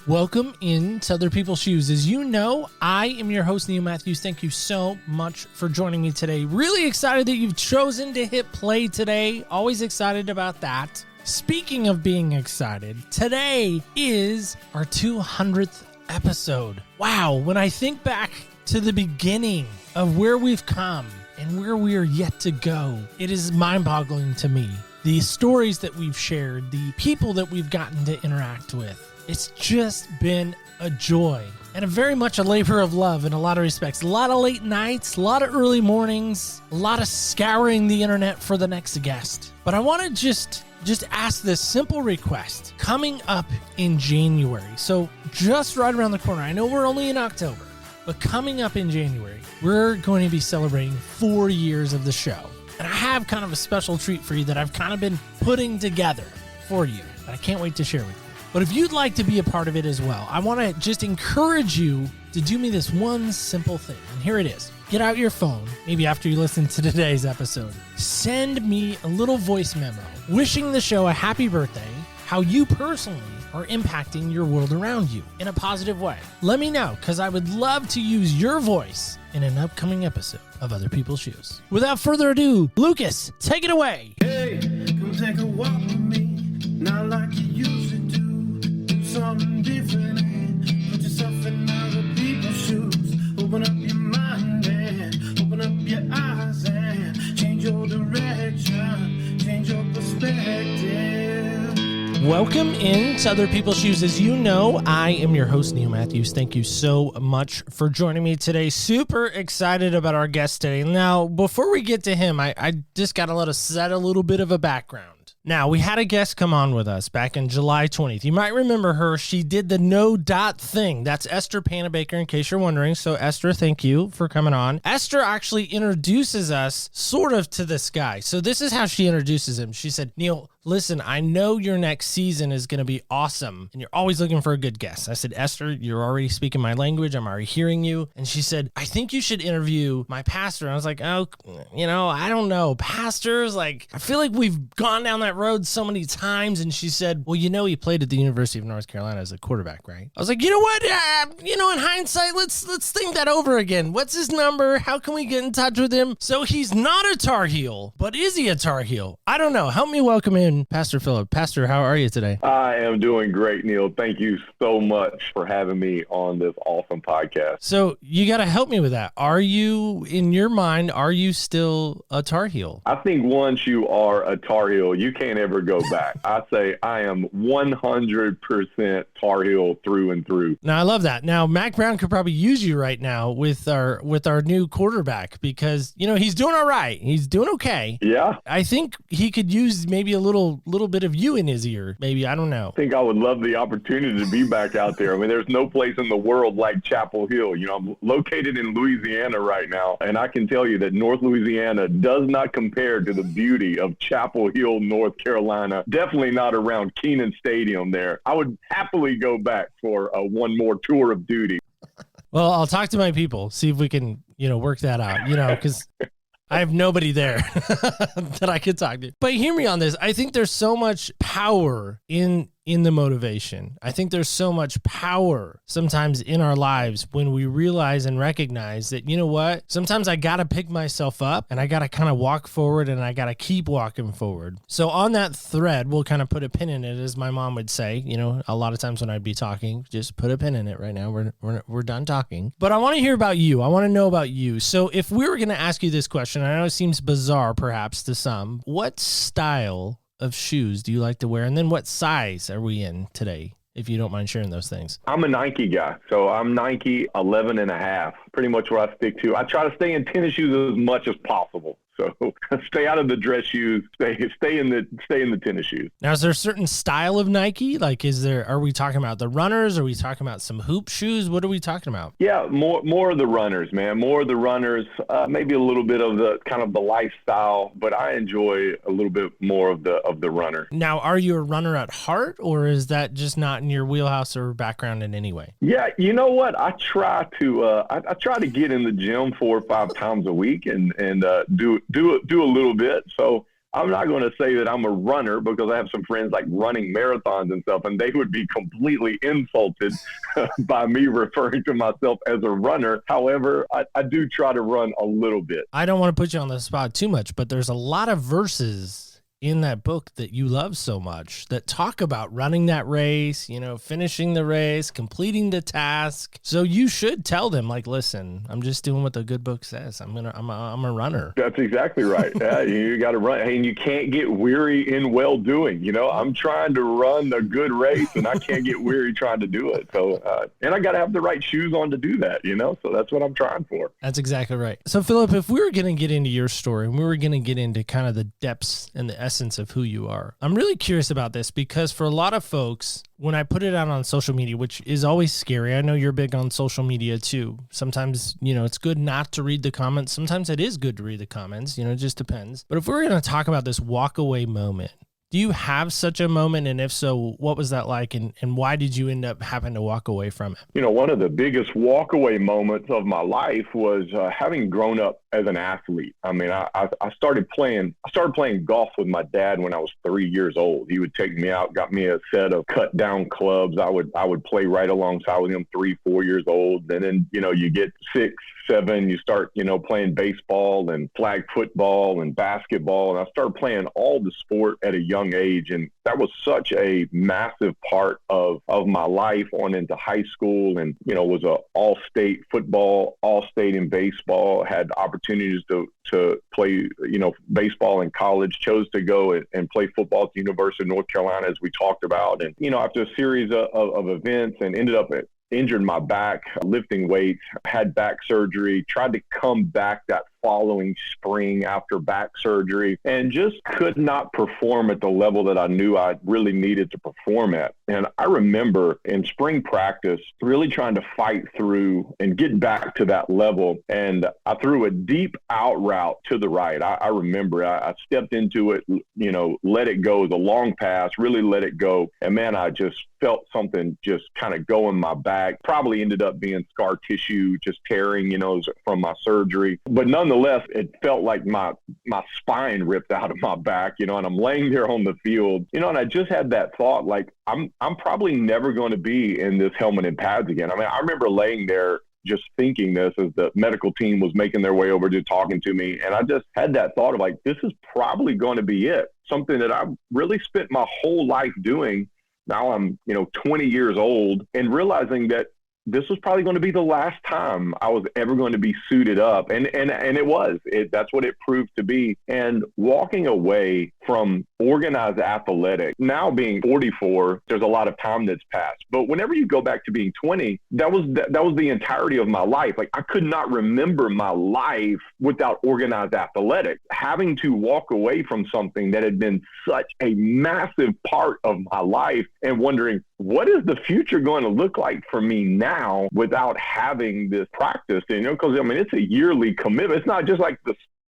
Welcome into Other People's Shoes. As you know, I am your host, Neil Matthews. Thank you so much for joining me today. Really excited that you've chosen to hit play today. Always excited about that. Speaking of being excited, today is our 200th episode. Wow, when I think back to the beginning of where we've come and where we are yet to go, it is mind-boggling to me. The stories that we've shared, the people that we've gotten to interact with. It's just been a joy and very much a labor of love in a lot of respects. A lot of late nights, a lot of early mornings, a lot of scouring the internet for the next guest. But I want to just ask this simple request coming up in January. So just right around the corner. I know we're only in October, but coming up in January, we're going to be celebrating 4 years of the show. And I have kind of a special treat for you that I've kind of been putting together for you that I can't wait to share with you. But if you'd like to be a part of it as well, I want to just encourage you to do me this one simple thing. And here it is. Get out your phone, maybe after you listen to today's episode. Send me a little voice memo wishing the show a happy birthday, how you personally are impacting your world around you in a positive way. Let me know, because I would love to use your voice in an upcoming episode of Other People's Shoes. Without further ado, Lucas, take it away. Hey, come take a walk with me, not like you used to do. Something different and put yourself in other people's shoes. Open up your mind and open up your eyes and change your direction, change your perspective. Welcome into Other People's Shoes. As you know, I am your host, Neil Matthews. Thank you so much for joining me today. Super excited about our guest today. Now, before we get to him, I just got to let us set a little bit of a background. Now, we had a guest come on with us back in July 20th. You might remember her. She did the no dot thing. That's Esther Panabaker, in case you're wondering. So, Esther, thank you for coming on. Esther actually introduces us sort of to this guy. So this is how she introduces him. She said, Neil, listen, I know your next season is going to be awesome, and you're always looking for a good guest. I said, Esther, you're already speaking my language. I'm already hearing you. And she said, I think you should interview my pastor. And I was like, oh, I don't know. Pastors, I feel like we've gone down that road so many times. And she said, well, he played at the University of North Carolina as a quarterback, right? I was like, you know what? In hindsight, let's think that over again. What's his number? How can we get in touch with him? So he's not a Tar Heel, but is he a Tar Heel? I don't know. Help me welcome in Pastor Phillip. Pastor, how are you today? I am doing great, Neil. Thank you so much for having me on this awesome podcast. So you got to help me with that. Are you, in your mind, are you still a Tar Heel? I think once you are a Tar Heel, you can't ever go back. I say I am 100% Tar Heel through and through. Now, I love that. Now, Mac Brown could probably use you right now with our new quarterback because, he's doing all right. He's doing okay. Yeah. I think he could use maybe a little bit of you in his ear. Maybe, I don't know. I think I would love the opportunity to be back out there. I mean, there's no place in the world like Chapel Hill. I'm located in Louisiana right now, and I can tell you that North Louisiana does not compare to the beauty of Chapel Hill, North Carolina. Definitely not around Kenan Stadium there. I would happily go back for one more tour of duty. Well, I'll talk to my people, see if we can, work that out, because I have nobody there that I could talk to. But hear me on this. I think there's so much power in the motivation. I think there's so much power sometimes in our lives when we realize and recognize that, you know what? Sometimes I got to pick myself up and I got to kind of walk forward and I got to keep walking forward. So on that thread, we'll kind of put a pin in it, as my mom would say. A lot of times when I'd be talking, just put a pin in it right now. We're done talking. But I want to hear about you. I want to know about you. So if we were going to ask you this question, I know it seems bizarre perhaps to some, what style of shoes do you like to wear? And then what size are we in today, if you don't mind sharing those things? I'm a Nike guy. So I'm Nike 11 and a half, pretty much what I stick to. I try to stay in tennis shoes as much as possible. So stay out of the dress shoes, stay in the tennis shoes. Now, is there a certain style of Nike? Are we talking about the runners? Are we talking about some hoop shoes? What are we talking about? Yeah, more of the runners, man. More of the runners, maybe a little bit of the kind of the lifestyle, but I enjoy a little bit more of the runner. Now, are you a runner at heart, or is that just not in your wheelhouse or background in any way? Yeah, you know what? I try to get in the gym 4 or 5 times a week and do a little bit. So I'm not going to say that I'm a runner, because I have some friends like running marathons and stuff, and they would be completely insulted by me referring to myself as a runner. However, I do try to run a little bit. I don't want to put you on the spot too much, but there's a lot of verses in that book that you love so much that talk about running that race, finishing the race, completing the task. So you should tell them, like, listen, I'm just doing what the good book says. I'm a runner. That's exactly right. Yeah, you got to run, and you can't get weary in well doing. I'm trying to run a good race, and I can't get weary trying to do it. So, and I got to have the right shoes on to do that. So that's what I'm trying for. That's exactly right. So Phillip, if we were going to get into your story and we were going to get into kind of the depths and the essence of who you are, I'm really curious about this, because for a lot of folks, when I put it out on social media, which is always scary, I know you're big on social media too. Sometimes, it's good not to read the comments. Sometimes it is good to read the comments, it just depends. But if we're going to talk about this walk away moment, do you have such a moment? And if so, what was that like? And why did you end up having to walk away from it? One of the biggest walk away moments of my life was having grown up as an athlete. I mean, I started playing golf with my dad when I was 3 years old. He would take me out, got me a set of cut down clubs. I would play right alongside with him, 3, 4 years old. And then, you get 6, 7, you start, playing baseball and flag football and basketball. And I started playing all the sport at a young age. And that was such a massive part of my life on into high school. And, was a all-state football, all-state in baseball, had opportunities to play, baseball in college, chose to go and play football at the University of North Carolina, as we talked about. And, after a series of events, and ended up injured my back lifting weights, had back surgery, tried to come back that following spring after back surgery, and just could not perform at the level that I knew I really needed to perform at. And I remember in spring practice really trying to fight through and get back to that level. And I threw a deep out route to the right. I remember I stepped into it, let it go, the long pass, really let it go. And man, I just felt something just kind of go in my back. Probably ended up being scar tissue, just tearing, from my surgery. But nonetheless, it felt like my spine ripped out of my back, and I'm laying there on the field, and I just had that thought, like, I'm probably never going to be in this helmet and pads again. I mean, I remember laying there just thinking this as the medical team was making their way over to talking to me. And I just had that thought of, like, this is probably going to be it. Something that I've really spent my whole life doing. Now I'm, 20 years old, and realizing that this was probably going to be the last time I was ever going to be suited up. And it was. That's what it proved to be. And walking away from organized athletics, now being 44, there's a lot of time that's passed. But whenever you go back to being 20, that was the entirety of my life. Like, I could not remember my life without organized athletics. Having to walk away from something that had been such a massive part of my life, and wondering, what is the future going to look like for me now without having this practice? Because it's a yearly commitment. It's not just like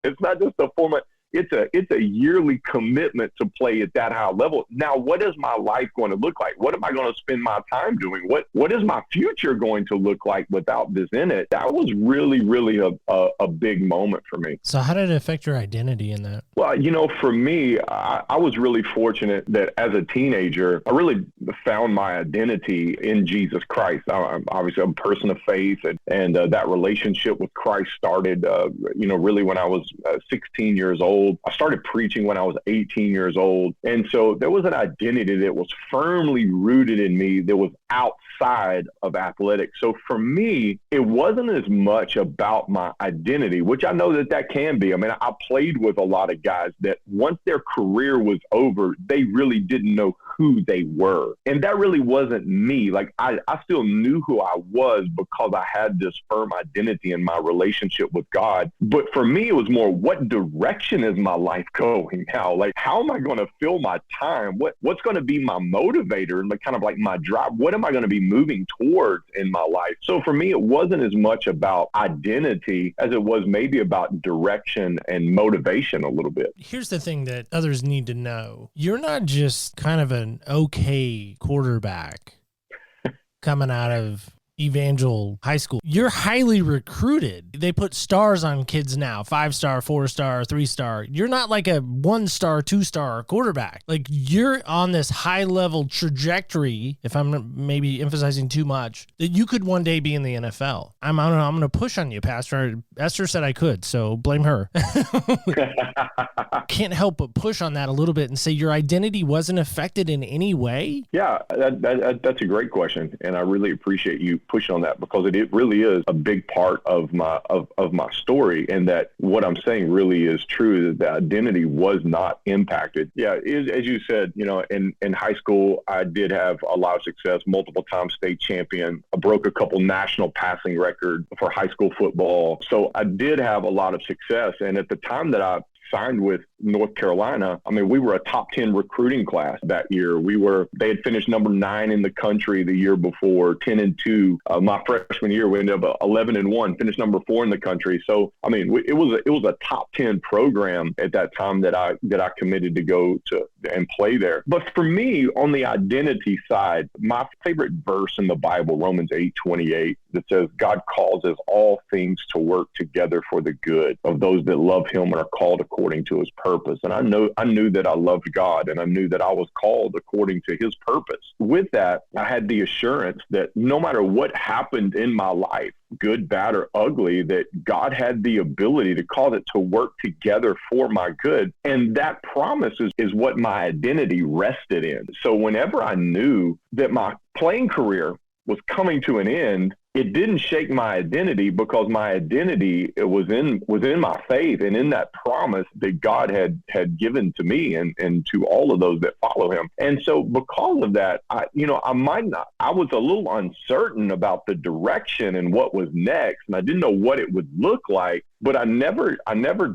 it's not just a format. It's a yearly commitment to play at that high level. Now, what is my life going to look like? What am I going to spend my time doing? What is my future going to look like without this in it? That was really, really a big moment for me. So how did it affect your identity in that? Well, for me, I was really fortunate that as a teenager, I really found my identity in Jesus Christ. I'm obviously a person of faith, and that relationship with Christ started, really when I was 16 years old. I started preaching when I was 18 years old. And so there was an identity that was firmly rooted in me that was outside of athletics. So for me, it wasn't as much about my identity, which I know that can be. I mean, I played with a lot of guys that once their career was over, they really didn't know who they were. And that really wasn't me. Like, I still knew who I was because I had this firm identity in my relationship with God. But for me, it was more, what direction is my life going now? Like, how am I going to fill my time? What's going to be my motivator and kind of like my drive? What am I going to be moving towards in my life? So for me, it wasn't as much about identity as it was maybe about direction and motivation a little bit. Here's the thing that others need to know. You're not just kind of an okay quarterback coming out of Evangel High School. You're highly recruited. They put stars on kids now, 5-star, 4-star, 3-star. You're not like a 1-star, 2-star quarterback. Like, you're on this high level trajectory, if I'm maybe emphasizing too much, that you could one day be in the NFL. I'm going to push on you, Pastor. Esther said I could, so blame her. Can't help but push on that a little bit and say your identity wasn't affected in any way? Yeah, that's a great question, and I really appreciate you pushing on that, because it really is a big part of my story, and that what I'm saying really is true, that the identity was not impacted. Yeah, as you said, in high school, I did have a lot of success, multiple time state champion. I broke a couple national passing records for high school football. So I did have a lot of success, and at the time that I signed with North Carolina, I mean, we were a top 10 recruiting class that year. They had finished number 9 in the country the year before, 10-2. My freshman year, we ended up 11-1, finished number 4 in the country. So, I mean, it was a top 10 program at that time that I committed to go to and play there. But for me, on the identity side, my favorite verse in the Bible, Romans 8:28, that says, God causes all things to work together for the good of those that love him and are called according to his purpose. And I knew that I loved God, and I knew that I was called according to his purpose. With that, I had the assurance that no matter what happened in my life, good, bad, or ugly, that God had the ability to cause it to work together for my good. And that promise is what my identity rested in. So whenever I knew that my playing career was coming to an end, it didn't shake my identity, because my identity was in my faith and in that promise that God had given to me and to all of those that follow him. And so because of that, I was a little uncertain about the direction and what was next, and I didn't know what it would look like. But I never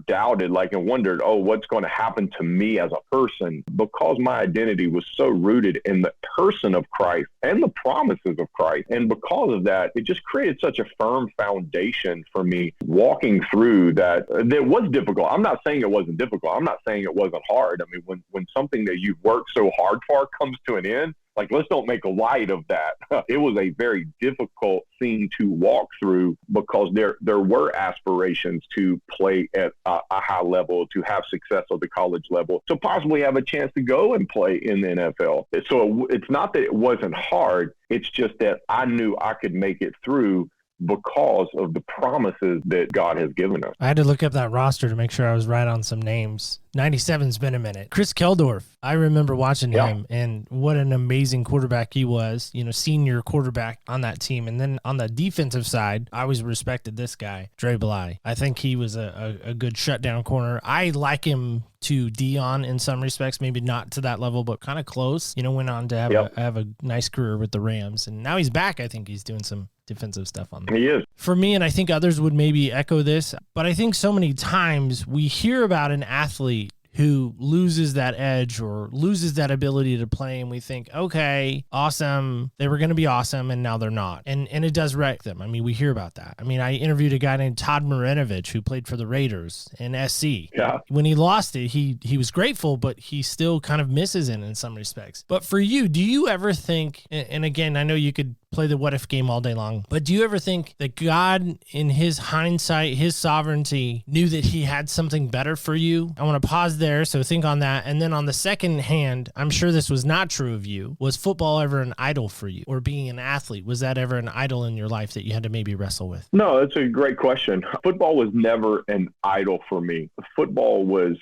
doubted, and wondered, what's going to happen to me as a person, because my identity was so rooted in the person of Christ and the promises of Christ. And because of that, it just created such a firm foundation for me walking through that was difficult. I'm not saying it wasn't difficult. I'm not saying it wasn't hard. I mean, when something that you've worked so hard for comes to an end, let's don't make light of that. It was a very difficult thing to walk through, because there were aspirations to play at a high level, to have success at the college level, to possibly have a chance to go and play in the NFL. So it's not that it wasn't hard. It's just that I knew I could make it through because of the promises that God has given us. I had to look up that roster to make sure I was right on some names. 97's been a minute. Chris Keldorf, I remember watching him, and what an amazing quarterback he was, senior quarterback on that team. And then on the defensive side, I always respected this guy, Dre Bly. I think he was a good shutdown corner. I like him to Dion in some respects, maybe not to that level, but kind of close. Went on to have a nice career with the Rams. And now he's back. I think he's doing some defensive stuff on there. He is. For me, and I think others would maybe echo this, but I think so many times we hear about an athlete who loses that edge or loses that ability to play, and we think, okay, awesome, they were going to be awesome, and now they're not. And it does wreck them. I mean, we hear about that. I mean, I interviewed a guy named Todd Marinovich who played for the Raiders in SC. Yeah. When he lost it, he was grateful, but he still kind of misses it in some respects. But for you, do you ever think, and again, I know you could play the what if game all day long, but do you ever think that God, in his hindsight, his sovereignty, knew that he had something better for you? I want to pause there, so think on that. And then on the second hand, I'm sure this was not true of you. Was football ever an idol for you? Or being an athlete, was that ever an idol in your life that you had to maybe wrestle with? No, that's a great question. Football was never an idol for me. Football was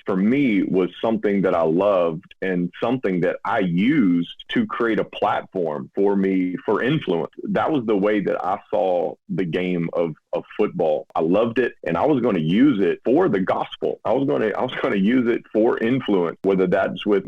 something that I loved and something that I used to create a platform for me for influence. That was the way that I saw the game of football. I loved it, and I was going to use it for the gospel. I was going to use it for influence, whether that's with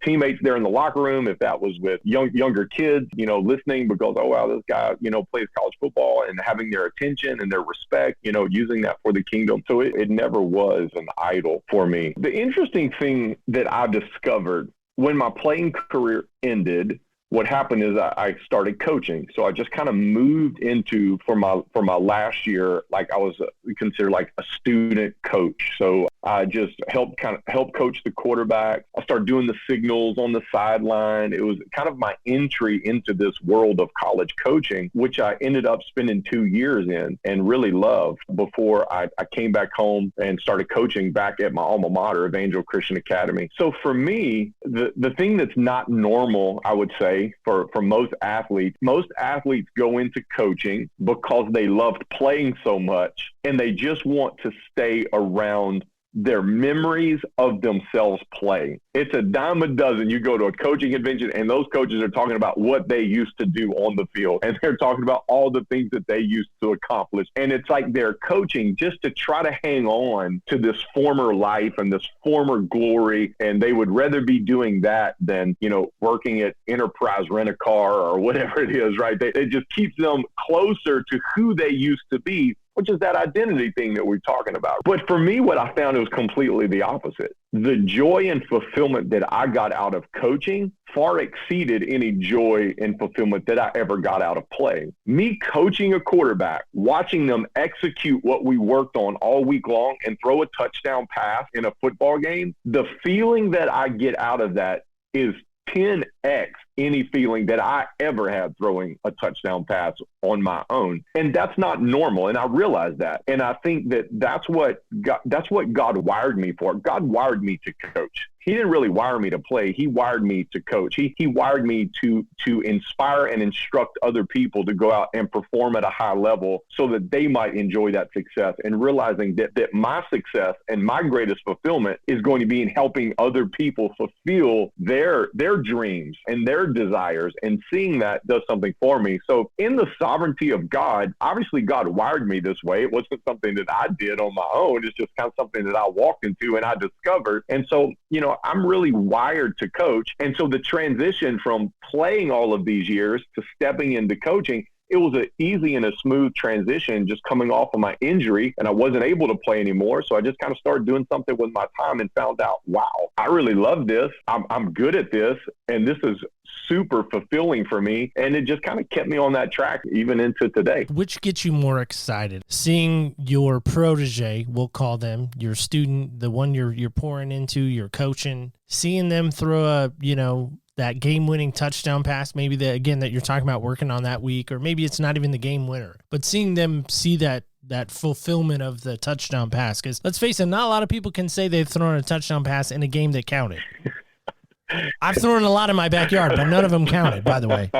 teammates there in the locker room, if that was with younger kids, listening because, oh wow, this guy, plays college football, and having their attention and their respect, using that for the kingdom. So it never was an idol for me. The interesting thing that I discovered when my playing career ended, what happened is I started coaching. So I just kind of moved into, for my last year, like I was considered like a student coach. So I just helped coach the quarterback. I started doing the signals on the sideline. It was kind of my entry into this world of college coaching, which I ended up spending 2 years in and really loved before I came back home and started coaching back at my alma mater, Evangel Christian Academy. So for me, the thing that's not normal, I would say, for most athletes go into coaching because they loved playing so much and they just want to stay around their memories of themselves playing. It's a dime a dozen. You go to a coaching convention and those coaches are talking about what they used to do on the field. And they're talking about all the things that they used to accomplish. And it's like they're coaching just to try to hang on to this former life and this former glory. And they would rather be doing that than, working at Enterprise Rent-A-Car or whatever it is, right? It just keeps them closer to who they used to be, which is that identity thing that we're talking about. But for me, what I found was completely the opposite. The joy and fulfillment that I got out of coaching far exceeded any joy and fulfillment that I ever got out of playing. Me coaching a quarterback, watching them execute what we worked on all week long and throw a touchdown pass in a football game, the feeling that I get out of that is 10x any feeling that I ever had throwing a touchdown pass on my own. And that's not normal. And I realize that. And I think that's what God wired me for. God wired me to coach. He didn't really wire me to play. He wired me to coach. He wired me to inspire and instruct other people to go out and perform at a high level so that they might enjoy that success, and realizing that my success and my greatest fulfillment is going to be in helping other people fulfill their dreams and their desires, and seeing that does something for me. So in the sovereignty of God, obviously God wired me this way. It wasn't something that I did on my own. It's just kind of something that I walked into and I discovered. And so, I'm really wired to coach. And so the transition from playing all of these years to stepping into coaching, it was an easy and a smooth transition, just coming off of my injury, and I wasn't able to play anymore. So I just kind of started doing something with my time and found out, wow, I really love this. I'm good at this. And this is super fulfilling for me. And it just kind of kept me on that track even into today. Which gets you more excited? Seeing your protege, we'll call them, your student, the one you're pouring into, you're coaching, seeing them throw that game-winning touchdown pass, maybe that you're talking about working on that week, or maybe it's not even the game winner, but seeing them see that fulfillment of the touchdown pass. Because let's face it, not a lot of people can say they've thrown a touchdown pass in a game that counted. I've thrown a lot in my backyard, but none of them counted, by the way.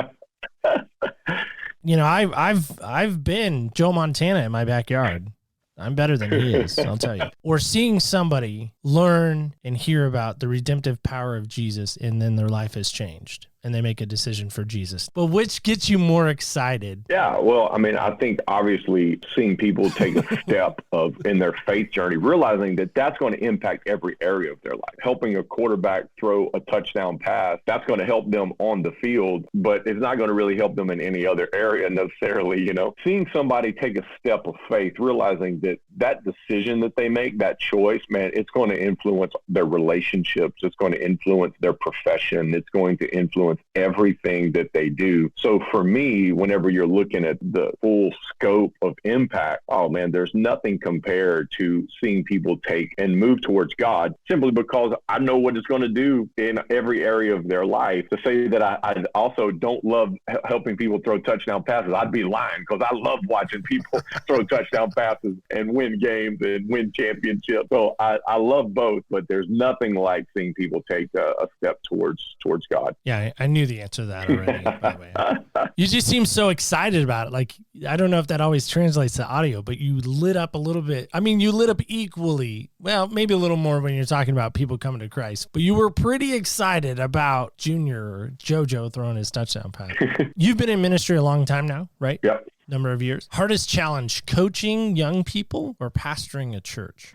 I've been Joe Montana in my backyard. I'm better than he is, I'll tell you. Or seeing somebody learn and hear about the redemptive power of Jesus, and then their life has changed and they make a decision for Jesus. But which gets you more excited? Yeah, well, I think obviously seeing people take a step in their faith journey, realizing that that's going to impact every area of their life. Helping a quarterback throw a touchdown pass, that's going to help them on the field, but it's not going to really help them in any other area necessarily, Seeing somebody take a step of faith, realizing that decision that they make, that choice, man, it's going to influence their relationships. It's going to influence their profession. It's going to influence everything that they do. So for me, whenever you're looking at the full scope of impact, oh man, there's nothing compared to seeing people take and move towards God, simply because I know what it's going to do in every area of their life. To say that I also don't love helping people throw touchdown passes, I'd be lying, because I love watching people throw touchdown passes and win games and win championships. So I love both, but there's nothing like seeing people take a step towards God. Yeah, I knew the answer to that already, by the way. You just seem so excited about it. Like, I don't know if that always translates to audio, but you lit up a little bit. I mean, you lit up equally. Well, maybe a little more when you're talking about people coming to Christ, but you were pretty excited about Junior or JoJo throwing his touchdown pass. You've been in ministry a long time now, right? Yep. Number of years. Hardest challenge, coaching young people or pastoring a church?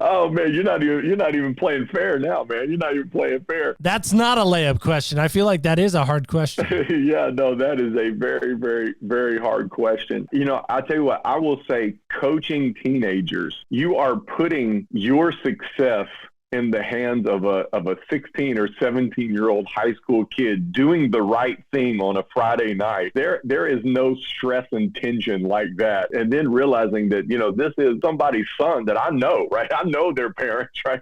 Oh man, you're not even playing fair now, man. You're not even playing fair. That's not a layup question. I feel like that is a hard question. Yeah, no, that is a very, very, very hard question. I tell you what, I will say, coaching teenagers, you are putting your success in the hands of a 16 or 17-year-old high school kid doing the right thing on a Friday night. There is no stress and tension like that. And then realizing that, this is somebody's son that I know, right? I know their parents, right?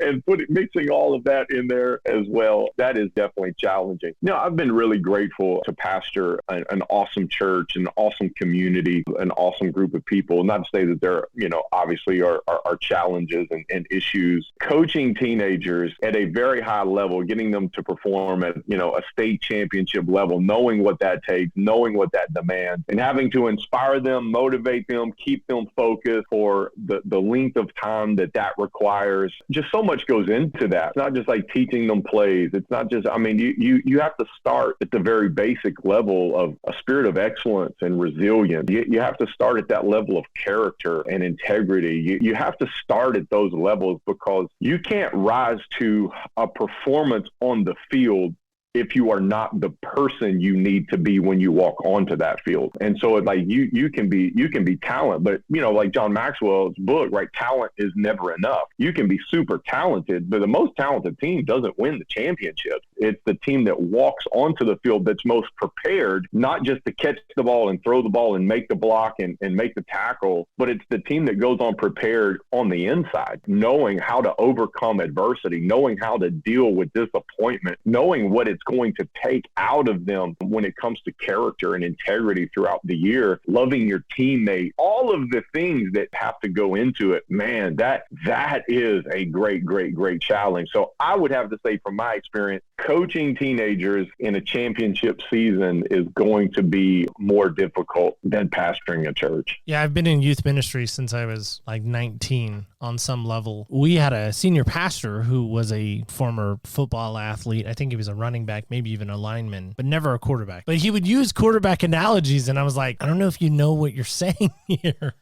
And mixing all of that in there as well, that is definitely challenging. I've been really grateful to pastor an awesome church, an awesome community, an awesome group of people. Not to say that there, obviously are challenges and issues. Coaching teenagers at a very high level, getting them to perform at, a state championship level, knowing what that takes, knowing what that demands, and having to inspire them, motivate them, keep them focused for the length of time that requires. Just so much goes into that. It's not just like teaching them plays. It's not just, you have to start at the very basic level of a spirit of excellence and resilience. You have to start at that level of character and integrity. You have to start at those levels, because you can't rise to a performance on the field if you are not the person you need to be when you walk onto that field. And so like you can be talent, but like John Maxwell's book, right? Talent is never enough. You can be super talented, but the most talented team doesn't win the championship. It's the team that walks onto the field that's most prepared, not just to catch the ball and throw the ball and make the block and make the tackle, but it's the team that goes on prepared on the inside, knowing how to overcome adversity, knowing how to deal with disappointment, knowing what it's going to take out of them when it comes to character and integrity throughout the year, loving your teammate, all of the things that have to go into it. Man, that is a great, great, great challenge. So I would have to say, from my experience, coaching teenagers in a championship season is going to be more difficult than pastoring a church. Yeah, I've been in youth ministry since I was like 19 on some level. We had a senior pastor who was a former football athlete. I think he was a running back, maybe even a lineman, but never a quarterback. But he would use quarterback analogies, and I was like, I don't know if you know what you're saying here.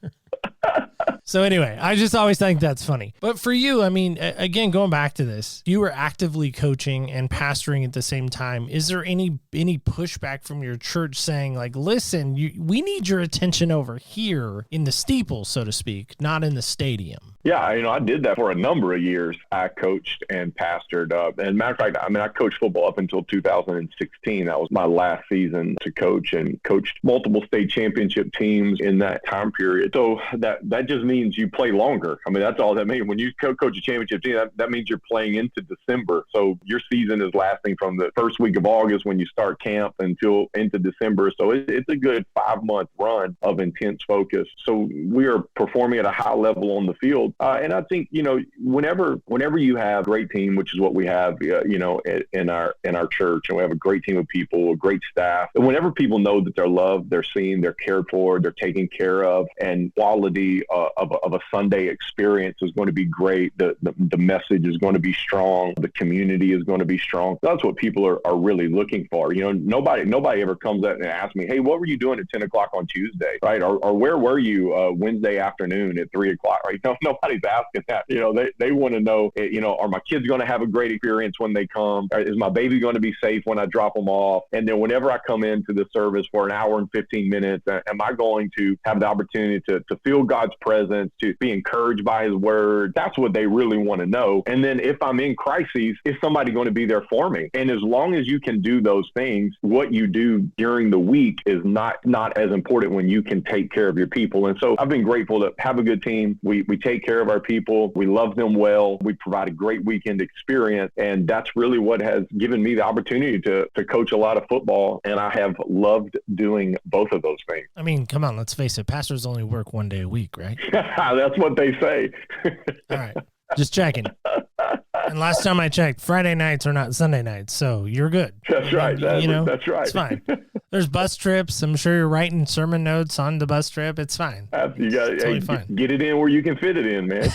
So anyway, I just always think that's funny. But for you, again, going back to this, you were actively coaching and pastoring at the same time. Is there any pushback from your church saying, like, listen, we need your attention over here in the steeple, so to speak, not in the stadium? Yeah, I did that for a number of years. I coached and pastored. And matter of fact, I coached football up until 2016. That was my last season to coach, and coached multiple state championship teams in that time period. So that just means you play longer. That's all that means. When you coach a championship team, that means you're playing into December. So your season is lasting from the first week of August when you start camp until into December. So it's a good 5-month run of intense focus. So we are performing at a high level on the field. And I think, whenever you have a great team, which is what we have, in our church, and we have a great team of people, a great staff, and whenever people know that they're loved, they're seen, they're cared for, they're taken care of, and quality of a Sunday experience is going to be great. The message is going to be strong. The community is going to be strong. That's what people are really looking for. Nobody ever comes up and asks me, hey, what were you doing at 10 o'clock on Tuesday, right? Or where were you Wednesday afternoon at 3 o'clock, right? No, nobody's asking that. They want to know, are my kids going to have a great experience when they come? Is my baby going to be safe when I drop them off? And then whenever I come into the service for an hour and 15 minutes, am I going to have the opportunity to feel God's presence, to be encouraged by his word? That's what they really want to know. And then if I'm in crises, is somebody going to be there for me? And as long as you can do those things, what you do during the week is not as important when you can take care of your people. And so I've been grateful to have a good team. We take care of our people. We love them well. We provide a great weekend experience. And that's really what has given me the opportunity to coach a lot of football. And I have loved doing both of those things. Come on, let's face it. Pastors only work one day a week, right? That's what they say. All right. Just checking. And last time I checked, Friday nights are not Sunday nights, so you're good. That's right. That's right. It's fine. There's bus trips. I'm sure you're writing sermon notes on the bus trip. It's fine. You got to get it in where you can fit it in, man.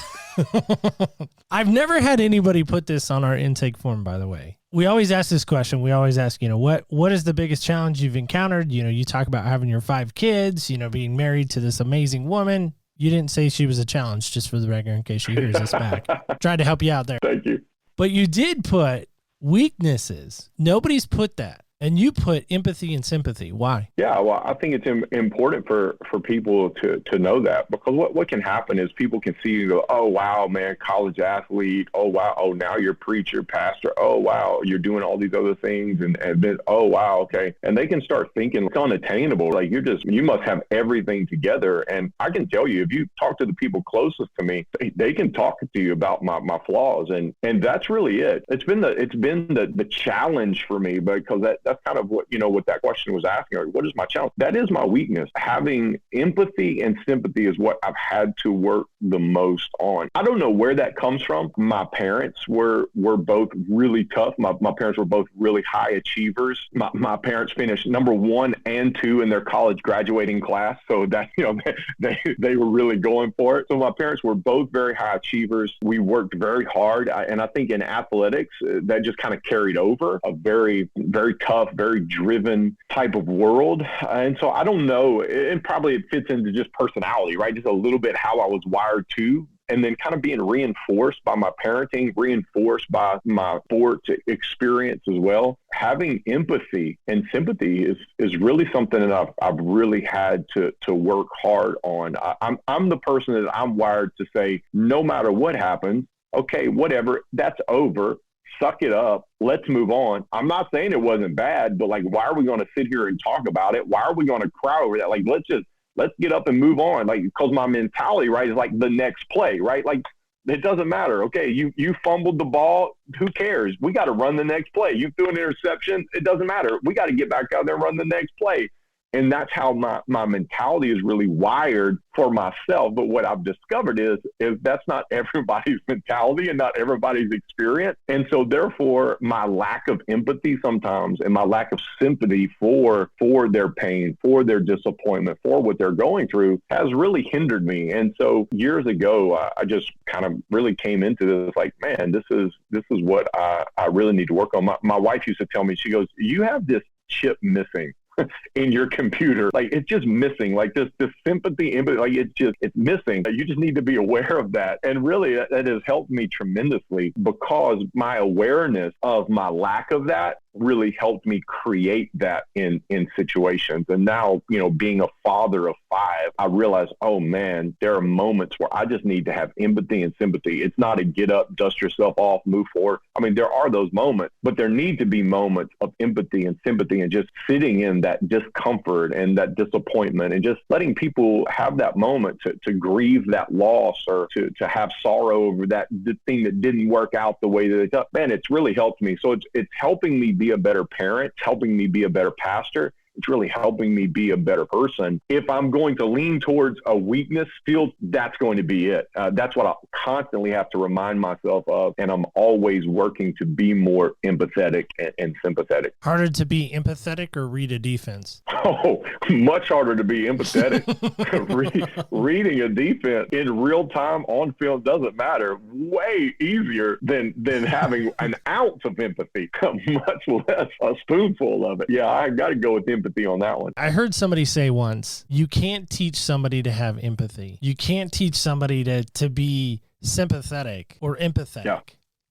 I've never had anybody put this on our intake form, by the way. We always ask this question. We always ask, what is the biggest challenge you've encountered? You talk about having your 5 kids, being married to this amazing woman. You didn't say she was a challenge, just for the record, in case she hears us back. Tried to help you out there. Thank you. But you did put weaknesses. Nobody's put that. And you put empathy and sympathy. Why? Yeah, well, I think it's important for people to know that, because what can happen is people can see you and go, oh, wow, man, college athlete. Oh, wow. Oh, now you're preacher, pastor. Oh, wow, you're doing all these other things. And then, oh, wow, okay. And they can start thinking it's unattainable. Like you must have everything together. And I can tell you, if you talk to the people closest to me, they can talk to you about my flaws. And that's really it. It's been the challenge for me, because that's kind of what that question was asking. What is my challenge? That is my weakness. Having empathy and sympathy is what I've had to work the most on. I don't know where that comes from. My parents were both really tough. My parents were both really high achievers. My parents finished number 1 and 2 in their college graduating class. So that, they were really going for it. So my parents were both very high achievers. We worked very hard. And I think in athletics, that just kind of carried over, a very, very tough, very driven type of world. And so I don't know, and probably it fits into just personality, right? Just a little bit how I was wired too. And then kind of being reinforced by my parenting, reinforced by my sports experience as well. Having empathy and sympathy is really something that I've really had to work hard on. I'm the person that I'm wired to say, no matter what happens, okay, whatever, that's over. Suck it up. Let's move on. I'm not saying it wasn't bad, but why are we going to sit here and talk about it? Why are we going to cry over that? Let's get up and move on. Because my mentality, right, is the next play, right? It doesn't matter. Okay, you fumbled the ball. Who cares? We got to run the next play. You threw an interception. It doesn't matter. We got to get back out there and run the next play. And that's how my mentality is really wired for myself. But what I've discovered is that's not everybody's mentality and not everybody's experience. And so therefore, my lack of empathy sometimes and my lack of sympathy for their pain, for their disappointment, for what they're going through has really hindered me. And so years ago, I just kind of really came into this man, this is what I really need to work on. My wife used to tell me, she goes, you have this chip missing in your computer. It's just missing, this sympathy, empathy, it's missing. You just need to be aware of that. And really that has helped me tremendously, because my awareness of my lack of that really helped me create that in situations. And now, being a father of 5, I realize, oh man, there are moments where I just need to have empathy and sympathy. It's not a get up, dust yourself off, move forward. I mean, there are those moments, but there need to be moments of empathy and sympathy and just sitting in that discomfort and that disappointment and just letting people have that moment to grieve that loss or to have sorrow over the thing that didn't work out the way that they thought. Man, it's really helped me. So it's helping me be a better parent. It's helping me be a better pastor. It's really helping me be a better person. If I'm going to lean towards a weakness field, that's going to be it. That's what I constantly have to remind myself of. And I'm always working to be more empathetic and sympathetic. Harder to be empathetic or read a defense? Oh, much harder to be empathetic. Reading a defense in real time on film doesn't matter. Way easier than having an ounce of empathy, much less a spoonful of it. Yeah, I got to go with empathy on that one. I heard somebody say once, you can't teach somebody to have empathy. You can't teach somebody to be sympathetic or empathetic. Yeah.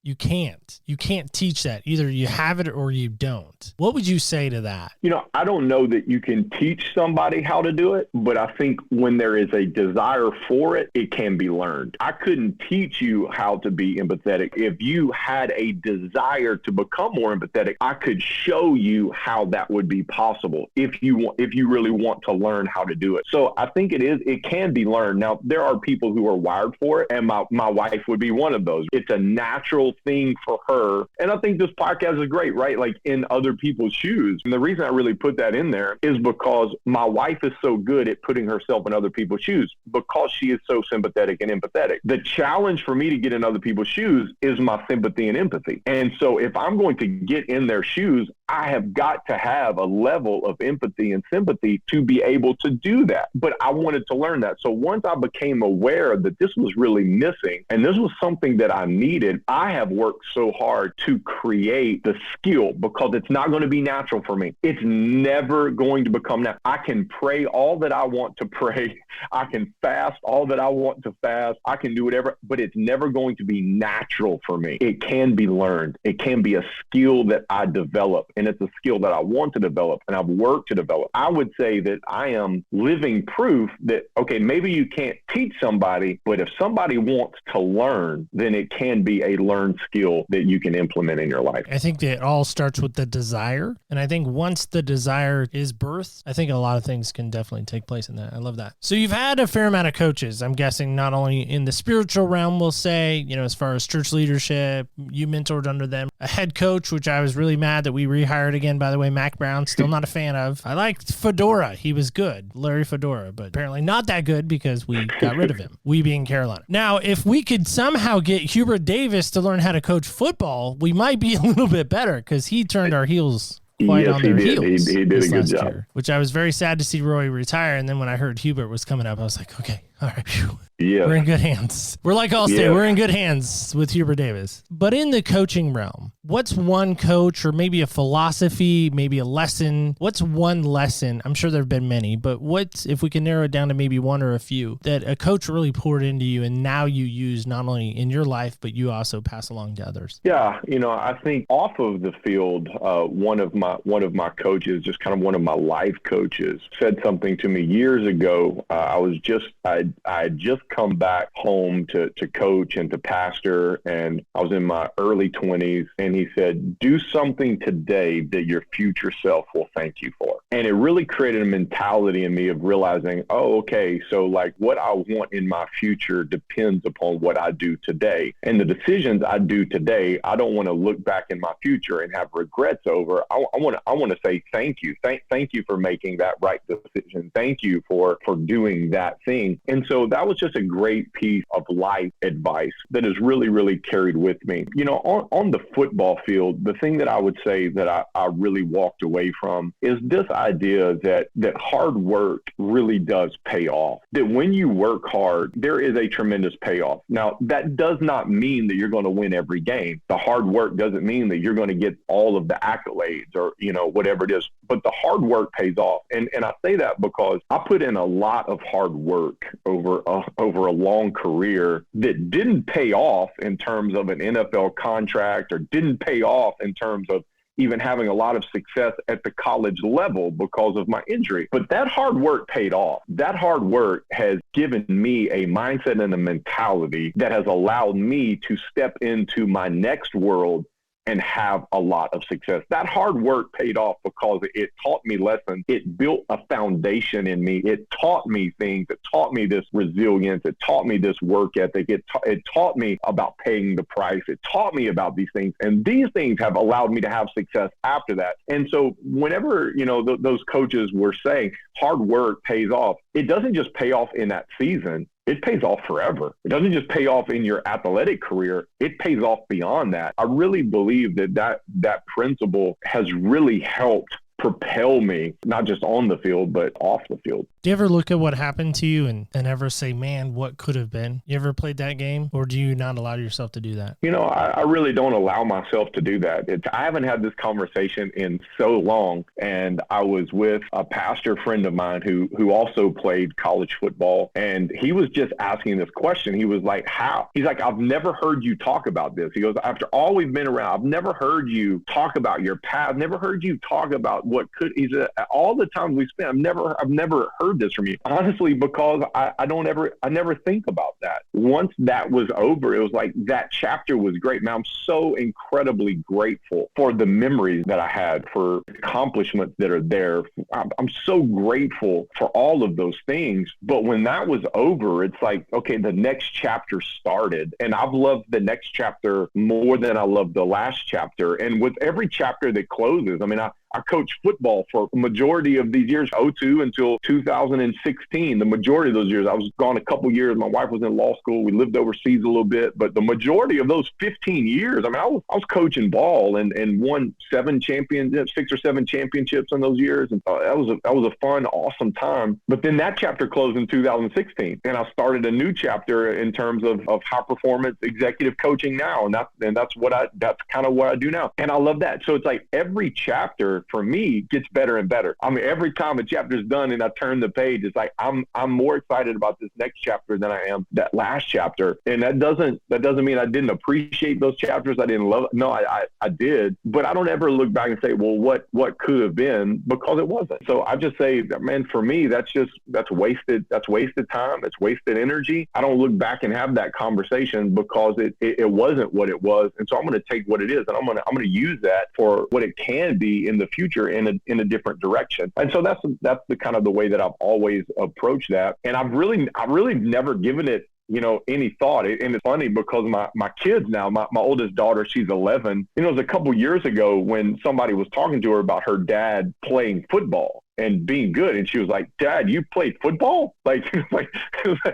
You can't teach that. Either you have it or you don't. What would you say to that? I don't know that you can teach somebody how to do it, but I think when there is a desire for it, it can be learned. I couldn't teach you how to be empathetic. If you had a desire to become more empathetic, I could show you how that would be possible if you really want to learn how to do it. So I think it can be learned. Now, there are people who are wired for it, and my wife would be one of those. It's a natural thing for her. And I think this podcast is great, right? In other people's shoes. And the reason I really put that in there is because my wife is so good at putting herself in other people's shoes because she is so sympathetic and empathetic. The challenge for me to get in other people's shoes is my sympathy and empathy. And so if I'm going to get in their shoes, I have got to have a level of empathy and sympathy to be able to do that. But I wanted to learn that. So once I became aware that this was really missing and this was something that I needed, I have worked so hard to create the skill because it's not going to be natural for me. It's never going to become natural. I can pray all that I want to pray. I can fast all that I want to fast. I can do whatever, but it's never going to be natural for me. It can be learned. It can be a skill that I develop. and it's a skill that I want to develop and I've worked to develop. I would say that I am living proof that, okay, maybe you can't teach somebody, but if somebody wants to learn, then it can be a learned skill that you can implement in your life. I think it all starts with the desire. And I think once the desire is birthed, I think a lot of things can definitely take place in that. I love that. So you've had a fair amount of coaches, I'm guessing, not only in the spiritual realm, we'll say, as far as church leadership, you mentored under them. A head coach, which I was really mad that we rehired again, by the way, Mac Brown, still not a fan of. I liked Fedora. He was good, Larry Fedora, but apparently not that good because we got rid of him, we being Carolina. Now, if we could somehow get Hubert Davis to learn how to coach football, we might be a little bit better because he turned our heels quite on their heels. He did a good job. Year, which I was very sad to see Roy retire. And then when I heard Hubert was coming up, I was like, okay, all right. Phew. Yeah. We're in good hands. We're like Allstate. Yeah. We're in good hands with Hubert Davis. But in the coaching realm, what's one coach or maybe a philosophy, maybe a lesson? What's one lesson? I'm sure there have been many, but what, if we can narrow it down to maybe one or a few, that a coach really poured into you and now you use not only in your life, but you also pass along to others? Yeah. I think off of the field, one of my coaches, just kind of one of my life coaches, said something to me years ago. I had just come back home to coach and to pastor, and I was in my early 20s, and he said, do something today that your future self will thank you for. And it really created a mentality in me of realizing, oh, okay, so like what I want in my future depends upon what I do today. And the decisions I do today, I don't want to look back in my future and have regrets over. I want to say thank you. Thank you for making that right decision. Thank you for doing that thing. And so that was just a great piece of life advice that has really, really carried with me. On the football field, the thing that I would say that I really walked away from is this idea that hard work really does pay off. That when you work hard, there is a tremendous payoff. Now, that does not mean that you're going to win every game. The hard work doesn't mean that you're going to get all of the accolades or, whatever it is. But the hard work pays off. And I say that because I put in a lot of hard work over a long career that didn't pay off in terms of an NFL contract or didn't pay off in terms of even having a lot of success at the college level because of my injury. But that hard work paid off. That hard work has given me a mindset and a mentality that has allowed me to step into my next world and have a lot of success. That hard work paid off because it taught me lessons. It built a foundation in me. It taught me things. It taught me this resilience. It taught me this work ethic. It taught me about paying the price. It taught me about these things. And these things have allowed me to have success after that. And so whenever, those coaches were saying hard work pays off, it doesn't just pay off in that season. It pays off forever. It doesn't just pay off in your athletic career. It pays off beyond that. I really believe that principle has really helped propel me, not just on the field, but off the field. Do you ever look at what happened to you and ever say, man, what could have been? You ever played that game, or do you not allow yourself to do that? I really don't allow myself to do that. I haven't had this conversation in so long, and I was with a pastor friend of mine who also played college football, and he was just asking this question. He was like, how? He's like, I've never heard you talk about this. He goes, after all we've been around, I've never heard you talk about your past. I've never heard you talk about what could. He said, all the time we spent, I've never heard this from you. Honestly, because I never think about that. Once that was over, it was like that chapter was great. Man, I'm so incredibly grateful for the memories that I had, for accomplishments that are there. I'm so grateful for all of those things. But when that was over, it's like, okay, the next chapter started, and I've loved the next chapter more than I loved the last chapter. And with every chapter that closes, I coached football for a majority of these years, 2002 until 2016. The majority of those years, I was gone a couple years. My wife was in law school. We lived overseas a little bit. But the majority of those 15 years, I was coaching ball and won 6 or 7 championships in those years. And that was a fun, awesome time. But then that chapter closed in 2016. And I started a new chapter in terms of high performance executive coaching now. And that's kind of what I do now. And I love that. So it's like every chapter chapter for me gets better and better. I mean, every time a chapter is done and I turn the page, it's like I'm more excited about this next chapter than I am that last chapter. And that doesn't mean I didn't appreciate those chapters. I didn't love it. No, I did. But I don't ever look back and say, well, what could have been, because it wasn't. So I just say, man, for me, that's wasted time. It's wasted energy. I don't look back and have that conversation because it wasn't what it was. And so I'm going to take what it is and I'm going to use that for what it can be in the future in a different direction. And so that's the kind of the way that I've always approached that. And I've really never given it, any thought. And it's funny because my kids now, my oldest daughter, she's 11. It was a couple years ago when somebody was talking to her about her dad playing football and being good. And she was like, Dad, you played football? Like,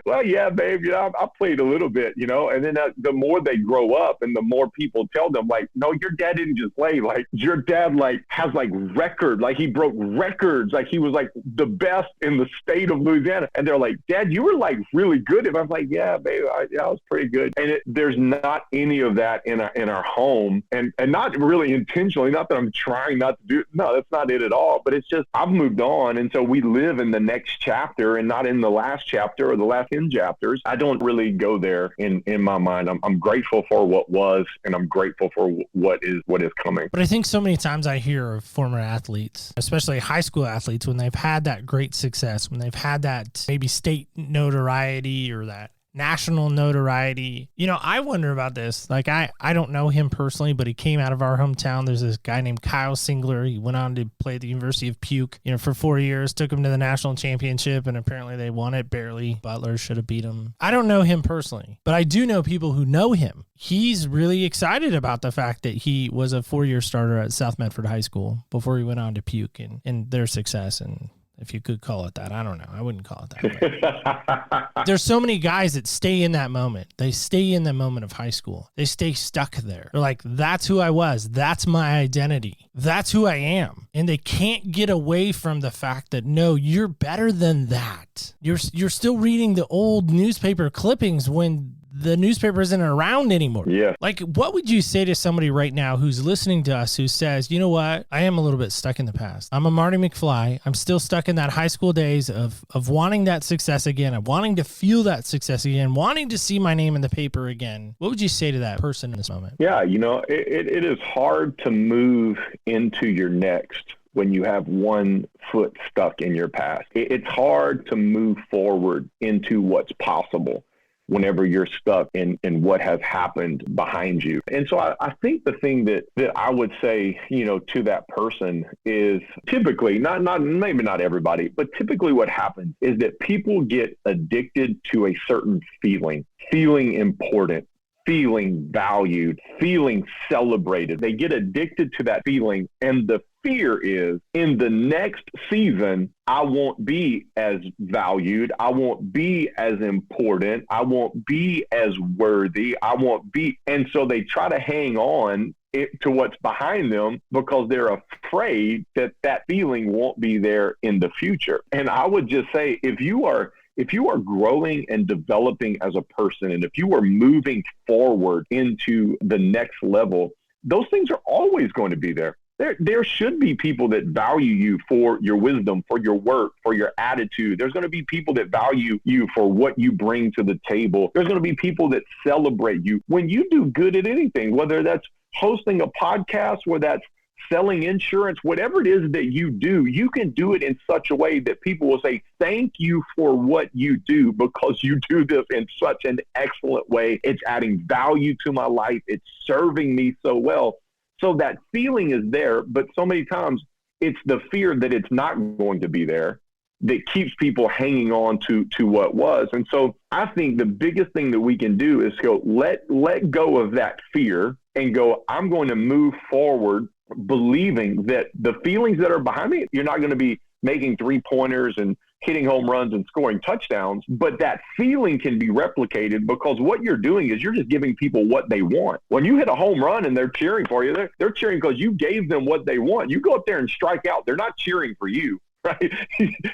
well, yeah, babe, I played a little bit, and then the more they grow up and the more people tell them, like, no, your dad didn't just play. Like, your dad, has record, he broke records. Like, he was the best in the state of Louisiana. And they're like, Dad, you were really good. And I was like, yeah, babe, I was pretty good. And there's not any of that in our home, and not really intentionally, not that I'm trying not to do, no, that's not it at all. But it's just, I've moved on. And so we live in the next chapter and not in the last chapter or the last 10 chapters. I don't really go there in my mind. I'm grateful for what was, and I'm grateful for what is coming. But I think so many times I hear of former athletes, especially high school athletes, when they've had that great success, when they've had that maybe state notoriety or that national notoriety. I wonder about this. I don't know him personally, but he came out of our hometown. There's this guy named Kyle Singler. He went on to play at the University of Puke, for 4 years, took him to the national championship, and apparently they won it barely. Butler should have beat him. I don't know him personally, but I do know people who know him. He's really excited about the fact that he was a 4-year starter at South Medford High School before he went on to Puke and their success. And if you could call it that. I don't know. I wouldn't call it that. There's so many guys that stay in that moment. They stay in the moment of high school. They stay stuck there. They're like, that's who I was. That's my identity. That's who I am. And they can't get away from the fact that, no, you're better than that. You're still reading the old newspaper clippings when the newspaper isn't around anymore. Yeah. What would you say to somebody right now who's listening to us who says, you know what? I am a little bit stuck in the past. I'm a Marty McFly. I'm still stuck in that high school days of wanting that success again, of wanting to feel that success again, wanting to see my name in the paper again. What would you say to that person in this moment? Yeah, it is hard to move into your next when you have one foot stuck in your past. It's hard to move forward into what's possible whenever you're stuck in what has happened behind you. And so I think the thing that I would say, to that person is typically, maybe not everybody, but typically what happens is that people get addicted to a certain feeling important, feeling valued, feeling celebrated. They get addicted to that feeling. And the fear is, in the next season, I won't be as valued. I won't be as important. I won't be as worthy. I won't be. And so they try to hang on to what's behind them because they're afraid that feeling won't be there in the future. And I would just say, if you are growing and developing as a person, and if you are moving forward into the next level, those things are always going to be there. There should be people that value you for your wisdom, for your work, for your attitude. There's going to be people that value you for what you bring to the table. There's going to be people that celebrate you when you do good at anything, whether that's hosting a podcast, whether that's selling insurance, whatever it is that you do, you can do it in such a way that people will say, thank you for what you do, because you do this in such an excellent way. It's adding value to my life. It's serving me so well. So that feeling is there, but so many times it's the fear that it's not going to be there that keeps people hanging on to what was. And so I think the biggest thing that we can do is go, let go of that fear and go, I'm going to move forward believing that the feelings that are behind me, you're not going to be making 3-pointers and hitting home runs and scoring touchdowns, but that feeling can be replicated, because what you're doing is you're just giving people what they want. When you hit a home run and they're cheering for you, they're cheering because you gave them what they want. You go up there and strike out, they're not cheering for you. Right?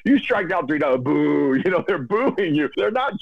You strike out 3 times, boo, they're booing you. They're not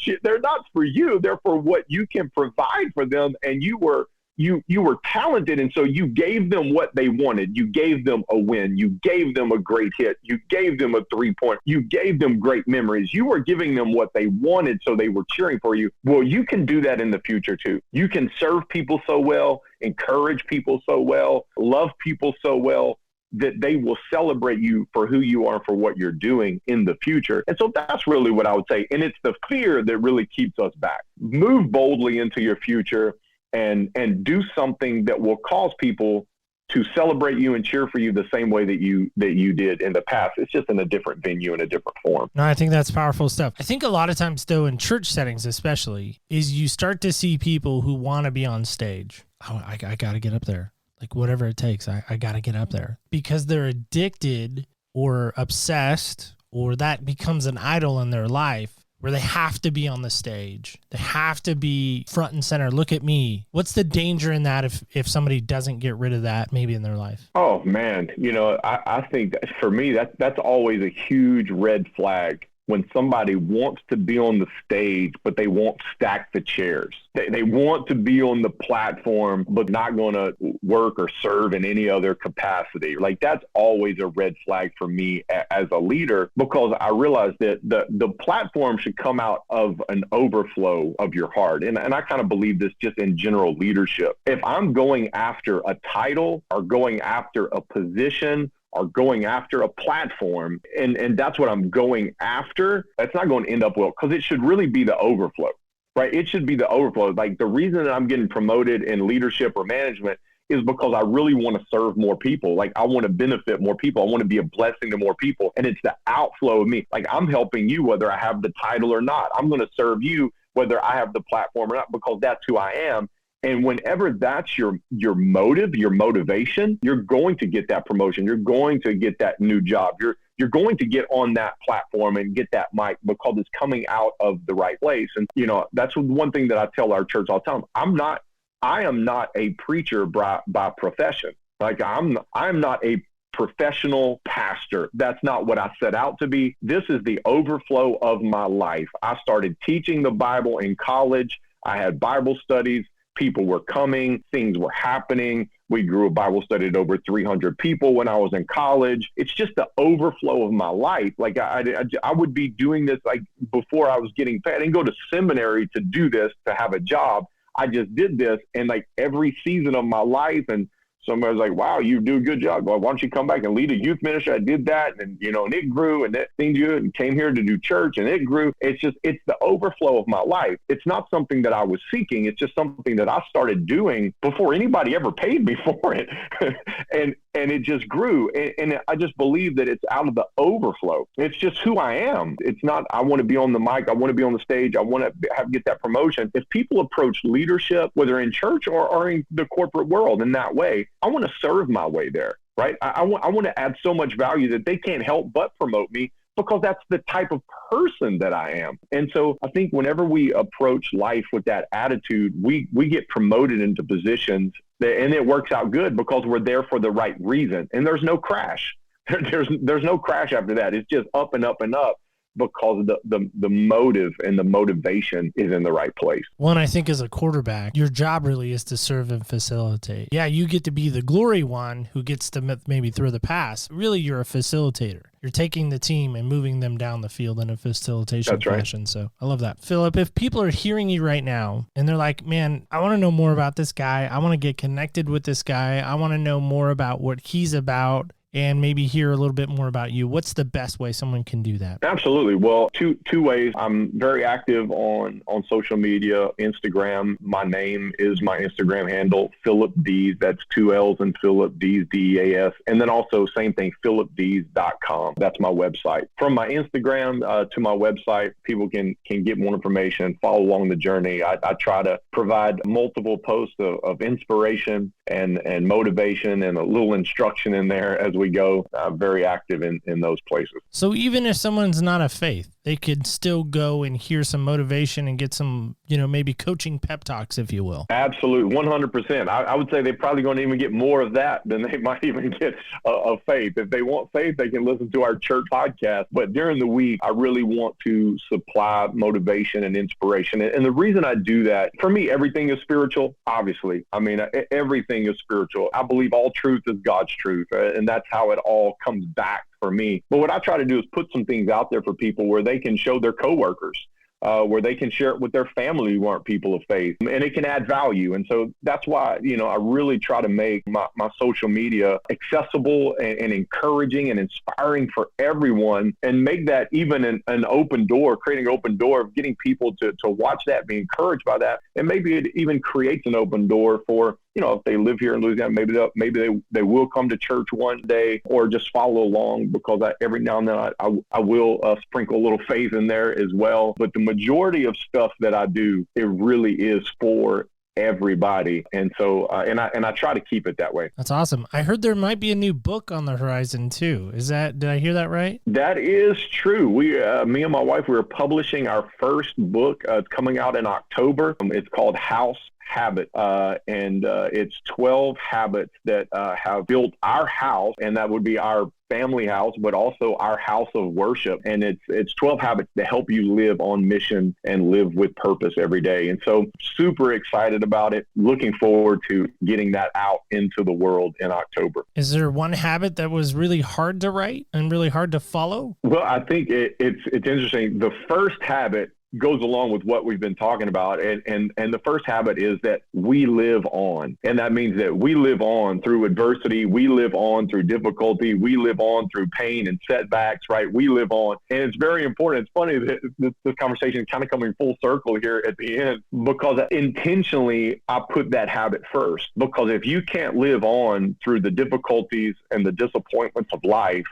for you. They're for what you can provide for them. And you were you were talented. And so you gave them what they wanted. You gave them a win. You gave them a great hit. You gave them a 3-point. You gave them great memories. You were giving them what they wanted, so they were cheering for you. Well, you can do that in the future too. You can serve people so well, encourage people so well, love people so well, that they will celebrate you for who you are, for what you're doing in the future. And so that's really what I would say. And it's the fear that really keeps us back. Move boldly into your future and do something that will cause people to celebrate you and cheer for you the same way that you did in the past. It's just in a different venue, in a different form. No, I think that's powerful stuff. I think a lot of times, though, in church settings especially, is you start to see people who want to be on stage. Oh, I got to get up there. Like, whatever it takes, I got to get up there. Because they're addicted or obsessed, or that becomes an idol in their life, where they have to be on the stage. They have to be front and center. Look at me. What's the danger in that if somebody doesn't get rid of that maybe in their life? Oh, man. I think that for me, that's always a huge red flag. When somebody wants to be on the stage, but they won't stack the chairs. They want to be on the platform, but not going to work or serve in any other capacity. Like, that's always a red flag for me as a leader, because I realize that the platform should come out of an overflow of your heart. And I kind of believe this just in general leadership. If I'm going after a title or going after a position or going after a platform, and that's what I'm going after, that's not going to end up well, because it should really be the overflow, right? It should be the overflow. Like, the reason that I'm getting promoted in leadership or management is because I really want to serve more people. Like, I want to benefit more people. I want to be a blessing to more people. And it's the outflow of me. Like, I'm helping you whether I have the title or not. I'm going to serve you whether I have the platform or not, because that's who I am. And whenever that's your motive, your motivation, you're going to get that promotion. You're going to get that new job. You're going to get on that platform and get that mic, because it's coming out of the right place. And, that's one thing that I tell our church all the time. I am not a preacher by profession. Like, I'm not a professional pastor. That's not what I set out to be. This is the overflow of my life. I started teaching the Bible in college. I had Bible studies. People were coming, things were happening. We grew a Bible study at over 300 people when I was in college. It's just the overflow of my life. Like, I would be doing this like before I was getting paid. I didn't go to seminary to do this, to have a job. I just did this, and like every season of my life, and somebody was like, wow, you do a good job. Well, why don't you come back and lead a youth ministry? I did that. And, and it grew, and that thing grew, and came here to do church, and it grew. It's the overflow of my life. It's not something that I was seeking. It's just something that I started doing before anybody ever paid me for it. and it just grew. And I just believe that it's out of the overflow. It's just who I am. It's not, I want to be on the mic. I want to be on the stage. I want to get that promotion. If people approach leadership, whether in church or in the corporate world in that way, I want to serve my way there, right? I want to add so much value that they can't help but promote me, because that's the type of person that I am. And so I think whenever we approach life with that attitude, we get promoted into positions and it works out good, because we're there for the right reason. And there's no crash. There's no crash after that. It's just up and up and up, because the motive and the motivation is in the right place. One, I think as a quarterback, your job really is to serve and facilitate. Yeah, you get to be the glory one who gets to maybe throw the pass. Really, you're a facilitator. You're taking the team and moving them down the field in a facilitation fashion. Right. So I love that. Phillip, if people are hearing you right now and they're like, man, I want to know more about this guy. I want to get connected with this guy. I want to know more about what he's about, and maybe hear a little bit more about you. What's the best way someone can do that? Absolutely. Well, two ways. I'm very active on social media, Instagram. My name is my Instagram handle, Phillip Deas. That's 2 L's and Phillip Deas, Deas. And then also same thing, phillipdeas.com. That's my website. From my Instagram to my website, people can get more information, follow along the journey. I try to provide multiple posts of inspiration and motivation and a little instruction in there as we go. Very active in those places. So even if someone's not of faith, they could still go and hear some motivation and get some, maybe coaching pep talks, if you will. Absolutely. 100%. I would say they're probably going to even get more of that than they might even get of faith. If they want faith, they can listen to our church podcast. But during the week, I really want to supply motivation and inspiration. And the reason I do that, for me, everything is spiritual, obviously. I mean, everything is spiritual. I believe all truth is God's truth. And that's how it all comes back for me. But what I try to do is put some things out there for people where they can show their coworkers, where they can share it with their family who aren't people of faith, and it can add value. And so that's why, I really try to make my social media accessible and encouraging and inspiring for everyone, and make that even an open door, creating an open door of getting people to watch that, be encouraged by that. And maybe it even creates an open door for, if they live here in Louisiana, maybe they will come to church one day or just follow along, because every now and then I will sprinkle a little faith in there as well. But the majority of stuff that I do, it really is for everybody. And so, and I try to keep it that way. That's awesome. I heard there might be a new book on the horizon too. Did I hear that right? That is true. Me and my wife, we are publishing our first book. It's coming out in October. It's called House Habit, and it's 12 habits that have built our house, and that would be our family house, but also our house of worship. And it's 12 habits that help you live on mission and live with purpose every day. And so super excited about it. Looking forward to getting that out into the world in October. Is there one habit that was really hard to write and really hard to follow? Well, I think it's interesting. The first habit goes along with what we've been talking about. And the first habit is that we live on. And that means that we live on through adversity. We live on through difficulty. We live on through pain and setbacks, right? We live on. And it's very important. It's funny that this conversation is kind of coming full circle here at the end, because intentionally I put that habit first. Because if you can't live on through the difficulties and the disappointments of life,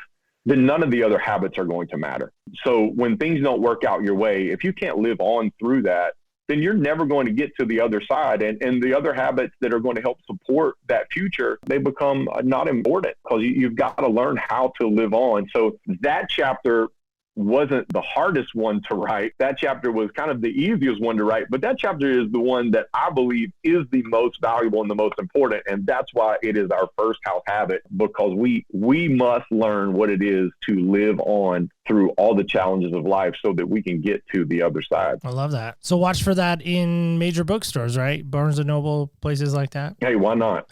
then none of the other habits are going to matter. So when things don't work out your way, if you can't live on through that, then you're never going to get to the other side. And the other habits that are going to help support that future, they become not important, because you've got to learn how to live on. So that chapter wasn't the hardest one to write. That chapter was kind of the easiest one to write, but that chapter is the one that I believe is the most valuable and the most important. And that's why it is our first house habit, because we must learn what it is to live on through all the challenges of life so that we can get to the other side. I love that. So watch for that in major bookstores, right? Barnes & Noble, places like that. Hey, why not?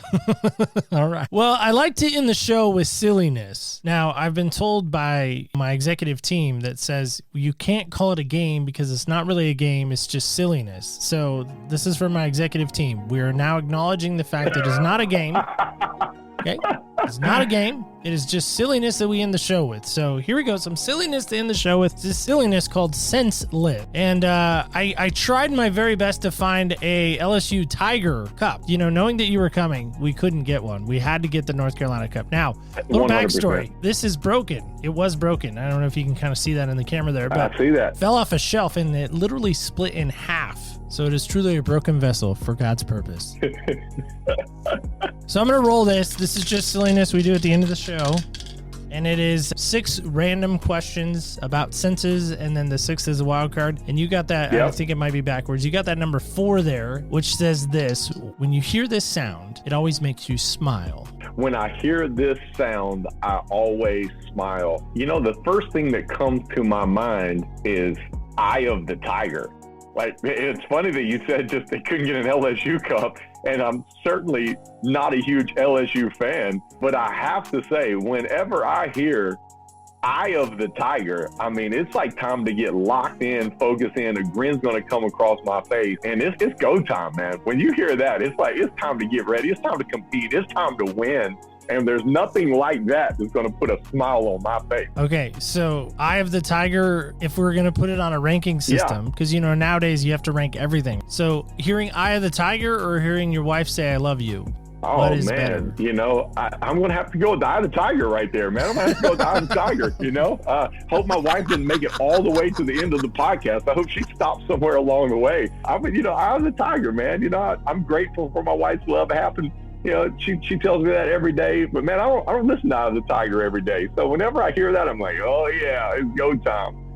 All right. Well, I like to end the show with silliness. Now, I've been told by my executive team that says you can't call it a game because it's not really a game, it's just silliness. So this is for my executive team. We are now acknowledging the fact that it's not a game. Okay? It's not a game. It is just silliness that we end the show with. So here we go. Some silliness to end the show with. This silliness called Sense Lit. And I tried my very best to find a LSU Tiger Cup. Knowing that you were coming, we couldn't get one. We had to get the North Carolina Cup. Now, little 100%. Backstory. This is broken. It was broken. I don't know if you can kind of see that in the camera there. But I see that. Fell off a shelf and it literally split in half. So it is truly a broken vessel for God's purpose. So I'm going to roll this. This is just silliness we do at the end of the show. And it is 6 random questions about senses, and then the 6th is a wild card. And you got that, yep. I think it might be backwards. You got that number 4 there, which says this: when you hear this sound, it always makes you smile. When I hear this sound, I always smile. The first thing that comes to my mind is Eye of the Tiger. Like, it's funny that you said just they couldn't get an LSU Cup, and I'm certainly not a huge LSU fan, but I have to say, whenever I hear Eye of the Tiger, I mean, it's like time to get locked in, focus in, a grin's going to come across my face, and it's go time, man. When you hear that, it's like, it's time to get ready, it's time to compete, it's time to win. And there's nothing like that that's going to put a smile on my face. Okay, so Eye of the Tiger, if we're going to put it on a ranking system, because, nowadays you have to rank everything. So hearing Eye of the Tiger or hearing your wife say, I love you? Oh, what is man, better? I'm going to have to go with the Eye of the Tiger right there, man. I'm going to have to go with the Eye of the Tiger, Hope my wife didn't make it all the way to the end of the podcast. I hope she stopped somewhere along the way. Eye of the Tiger, man. I'm grateful for my wife's love. She tells me that every day, but man, I don't listen to Eye of the Tiger every day. So whenever I hear that, I'm like, oh yeah, it's go time.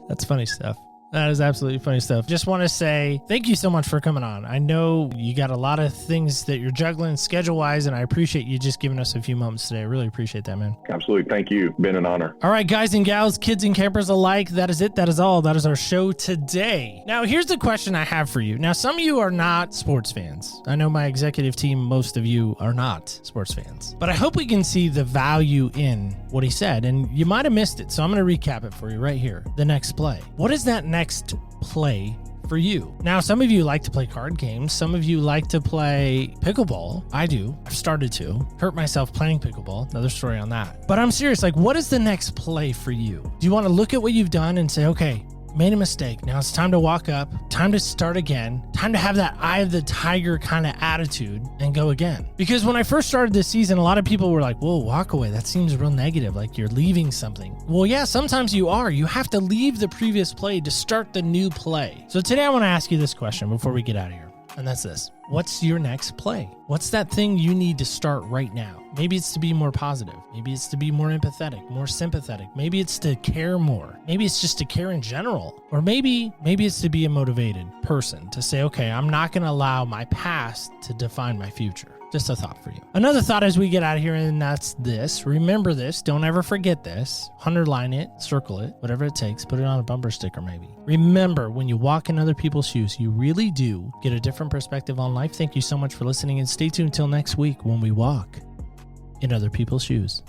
That's funny stuff. That is absolutely funny stuff. Just want to say thank you so much for coming on. I know you got a lot of things that you're juggling schedule-wise, and I appreciate you just giving us a few moments today. I really appreciate that, man. Absolutely. Thank you. Been an honor. All right, guys and gals, kids and campers alike, that is it. That is all. That is our show today. Now, here's the question I have for you. Now, some of you are not sports fans. I know my executive team, most of you are not sports fans. But I hope we can see the value in what he said, and you might have missed it, so I'm going to recap it for you right here. The next play. What is that next play for you? Now, some of you like to play card games. Some of you like to play pickleball. I do. I've started to. Hurt myself playing pickleball. Another story on that. But I'm serious. Like, what is the next play for you? Do you want to look at what you've done and say, okay, made a mistake. Now it's time to walk up, time to start again, time to have that eye of the tiger kind of attitude and go again. Because when I first started this season, a lot of people were like, whoa, walk away. That seems real negative. Like you're leaving something. Well, yeah, sometimes you are. You have to leave the previous play to start the new play. So today I want to ask you this question before we get out of here. And that's this. What's your next play? What's that thing you need to start right now? Maybe it's to be more positive. Maybe it's to be more empathetic, more sympathetic. Maybe it's to care more. Maybe it's just to care in general. Or maybe it's to be a motivated person to say, okay, I'm not going to allow my past to define my future. Just a thought for you. Another thought as we get out of here, and that's this. Remember this. Don't ever forget this. Underline it, circle it, whatever it takes. Put it on a bumper sticker maybe. Remember, when you walk in other people's shoes, you really do get a different perspective on life. Thank you so much for listening, and stay tuned until next week when we walk in other people's shoes.